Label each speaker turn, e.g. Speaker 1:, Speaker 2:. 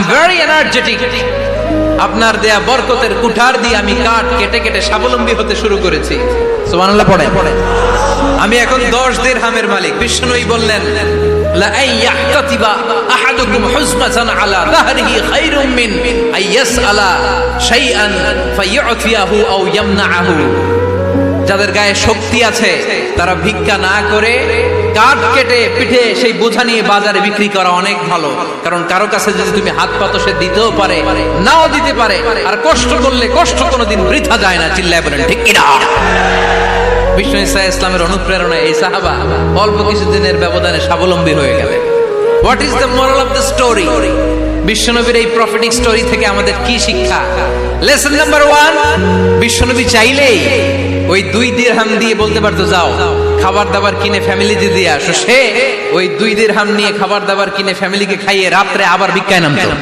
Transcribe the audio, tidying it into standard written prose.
Speaker 1: Very energetic. আপনার দেয়া বরকতের কুঠার দিয়ে আমি কাঠ কেটে কেটে স্বাবলম্বী হতে শুরু করেছি। সুবহানাল্লাহ পড়ে। আমি এখন 10 দিরহামের মালিক। বিষ্ণুই বললেন, লা আইয়াহতাতিবা আহাদুকুম হুজমাতান আলা যাহরিহি খায়রুম মিন আইয়াসআলা শাইআন ফায়ু'তিয়াহু আও ইয়ামনাহু। যাদের গায়ে শক্তি আছে তারা ভিক্ষা না করে কাঠ কেটে পিঠে সেই বোঝা নিয়ে বাজারে বিক্রি করা অনেক ভালো। কারণ কারো কাছে যদি তুমি হাত পাতো, সে দিতেও পারে, নাও দিতে পারে। আর কষ্ট করলে কষ্ট কোনোদিন বৃথা যায় না। চিল্লায় বলেন ঠিক কিনা? বিষ্ণু ঈসা ইসলামের অনুপ্রেরণায় এই সাহাবা অল্প কিছুদিনের ব্যবধানে স্বাবলম্বী হয়ে গেলেন। What is the moral of the story? বিশ্বনবীর এই প্রফেটিক স্টোরি থেকে আমাদের কি শিক্ষা? লেসন নাম্বার 1, বিশ্বনবী চাইলেই ওই 2 দিরহাম দিয়ে বলতে পারতো, যাও খাবার দাবার কিনে ফ্যামিলিতে দিয়ে আসো। সে ওই 2 দিরহাম নিয়ে খাবার দাবার কিনে ফ্যামিলিকে খাইয়ে রাত্রে আবার ভিক্ষায় নামতো।